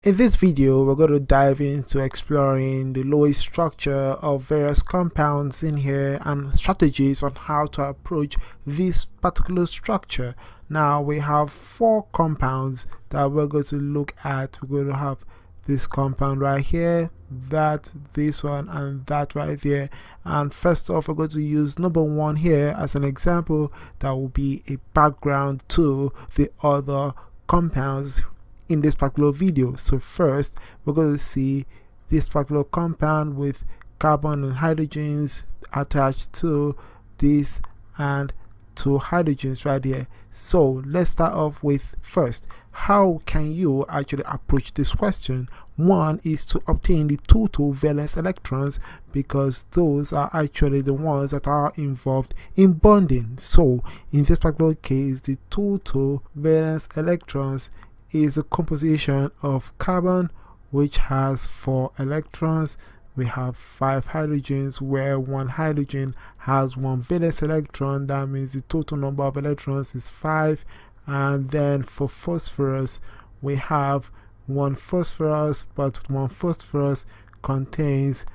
In this video, we're going to dive into exploring the Lewis structure of various compounds in here and strategies on how to approach this particular structure. Now we have four compounds that we're going to look at. We're going to have this compound right here, this one, and that right there. And first off, we're going to use number one here as an example that will be a background to the other compounds in this particular video. So first we're going to see this particular compound with carbon and hydrogens attached to this and two hydrogens right here. So let's start off with first, how can you actually approach this question? One is to obtain the total valence electrons, because those are actually the ones that are involved in bonding. So in this particular case, the total valence electrons is a composition of carbon, which has 4 electrons. We have 5 hydrogens, where one hydrogen has 1 valence electron. That means the total number of electrons is 5. And then for phosphorus, we have 1 phosphorus, but 1 phosphorus contains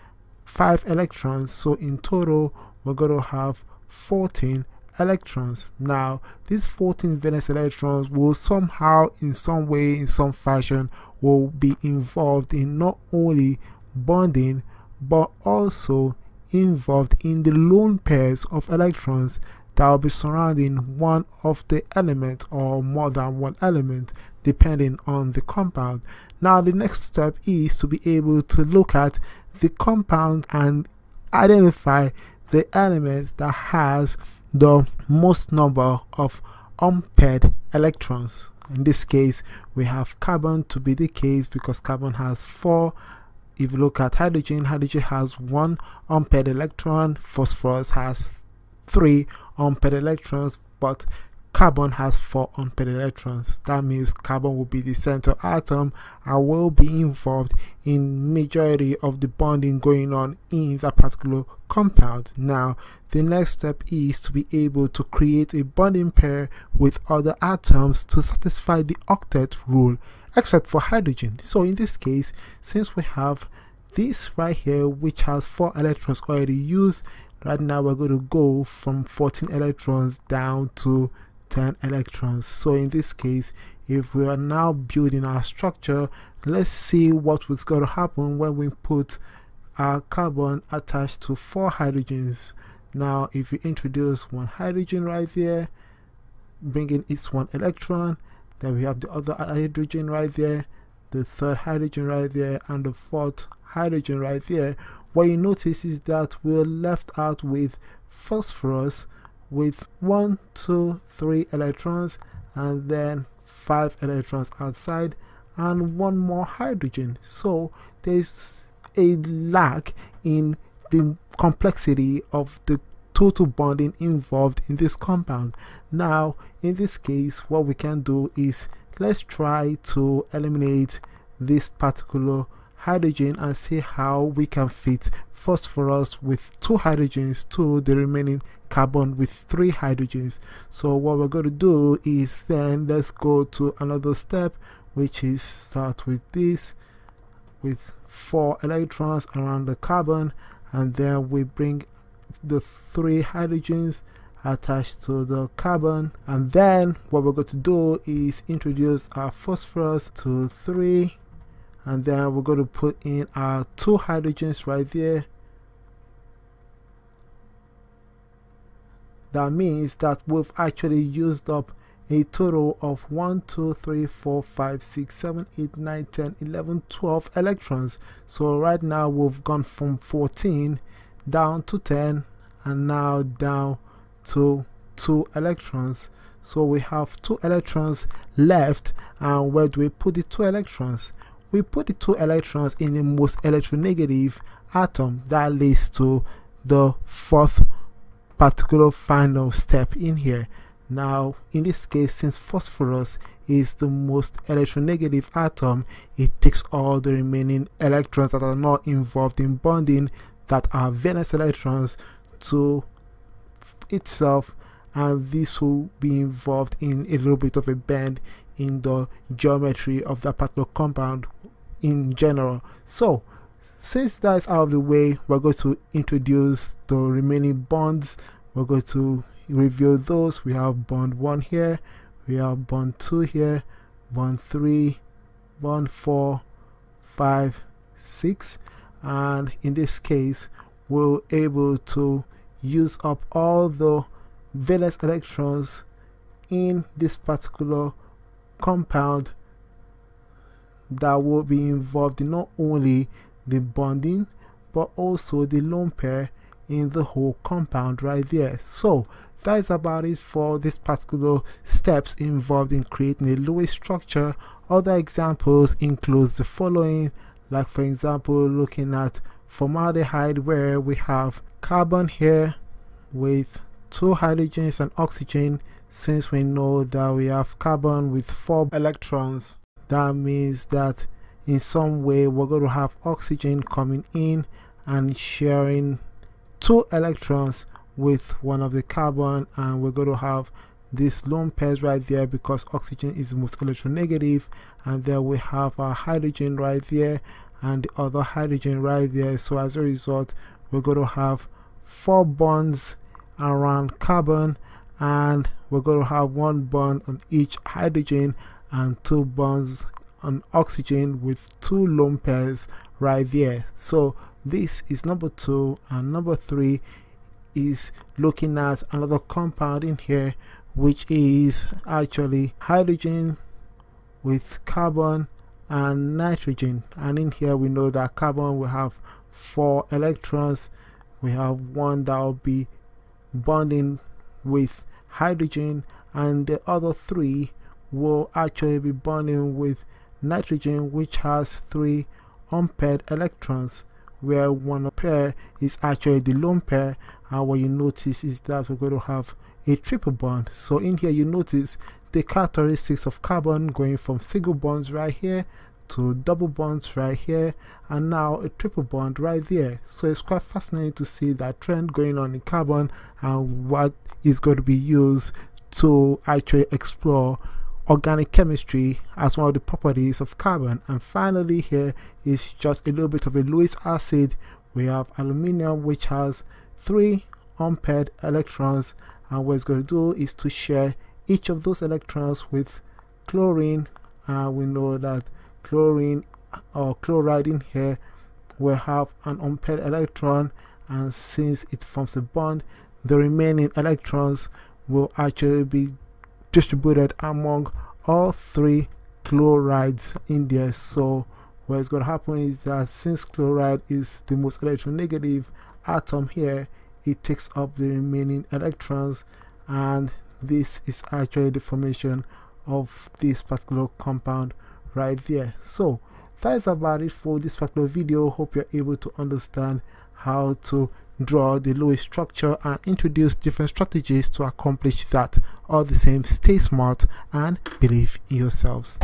5 electrons. So in total, we're going to have 14 electrons. Now these 14 valence electrons will somehow, in some way, in some fashion, will be involved in not only bonding but also involved in the lone pairs of electrons that will be surrounding one of the elements or more than one element depending on the compound. Now the next step is to be able to look at the compound and identify the elements that has the most number of unpaired electrons. In this case, we have carbon to be the case because carbon has 4. If you look at hydrogen, hydrogen has 1 unpaired electron, phosphorus has 3 unpaired electrons, but carbon has 4 unpaired electrons. That means carbon will be the center atom and will be involved in majority of the bonding going on in that particular compound. Now the next step is to be able to create a bonding pair with other atoms to satisfy the octet rule, except for hydrogen. So in this case, since we have this right here which has 4 electrons already used, right now we're going to go from 14 electrons down to 10 electrons. So in this case, if we are now building our structure, let's see what was going to happen when we put our carbon attached to 4 hydrogens. Now if you introduce 1 hydrogen right there, bringing its 1 electron, then we have the other hydrogen right there, the third hydrogen right there, and the fourth hydrogen right there. What you notice is that we're left out with phosphorus with 1, 2, 3 electrons, and then 5 electrons outside, and 1 more hydrogen. So there's a lack in the complexity of the total bonding involved in this compound. Now in this case, what we can do is let's try to eliminate this particular hydrogen and see how we can fit phosphorus with 2 hydrogens to the remaining carbon with 3 hydrogens. So what we're going to do is then let's go to another step, which is start with this with 4 electrons around the carbon, and then we bring the 3 hydrogens attached to the carbon, and then what we're going to do is introduce our phosphorus to 3, and then we're going to put in our 2 hydrogens right there. That means that we've actually used up a total of 1, 2, 3, 4, 5, 6, 7, 8, 9, 10, 11, 12 electrons. So right now we've gone from 14 down to 10 and now down to 2 electrons. So we have 2 electrons left, and where do we put the 2 electrons? We put the 2 electrons in the most electronegative atom. That leads to the 4th particular final step in here. Now in this case, since phosphorus is the most electronegative atom, it takes all the remaining electrons that are not involved in bonding, that are valence electrons, to itself, and this will be involved in a little bit of a bend in the geometry of that particular compound, in general. So since that's out of the way, we're going to introduce the remaining bonds. We're going to review those. We have bond 1 here, we have bond 2 here, bond 3, bond 4, 5, 6, and in this case we're able to use up all the valence electrons in this particular compound that will be involved in not only the bonding but also the lone pair in the whole compound right there. So that is about it for this particular steps involved in creating a Lewis structure. Other examples include the following, like for example looking at formaldehyde, where we have carbon here with 2 hydrogens and oxygen. Since we know that we have carbon with 4 electrons, that means that in some way we're going to have oxygen coming in and sharing 2 electrons with one of the carbon, and we're going to have these lone pairs right there because oxygen is the most electronegative, and then we have our hydrogen right there and the other hydrogen right there. So as a result we're going to have 4 bonds around carbon, and we're going to have 1 bond on each hydrogen and 2 bonds on oxygen with 2 lone pairs right there. So this is number 2, and number 3 is looking at another compound in here, which is actually hydrogen with carbon and nitrogen. And in here we know that carbon will have 4 electrons. We have 1 that will be bonding with hydrogen, and the other 3 will actually be bonding with nitrogen, which has 3 unpaired electrons, where one pair is actually the lone pair. And what you notice is that we're going to have a triple bond. So in here you notice the characteristics of carbon going from single bonds right here to double bonds right here, and now a triple bond right there. So it's quite fascinating to see that trend going on in carbon and what is going to be used to actually explore organic chemistry as one of the properties of carbon. And finally here is just a little bit of a Lewis acid. We have aluminium, which has 3 unpaired electrons, and what it's going to do is to share each of those electrons with chlorine. And we know that chlorine or chloride in here will have an unpaired electron, and since it forms a bond, the remaining electrons will actually be distributed among all 3 chlorides in there. So what's going to happen is that since chloride is the most electronegative atom here, it takes up the remaining electrons, and this is actually the formation of this particular compound right there. So that is about it for this particular video. Hope you're able to understand how to draw the Lewis structure and introduce different strategies to accomplish that. All the same, stay smart and believe in yourselves.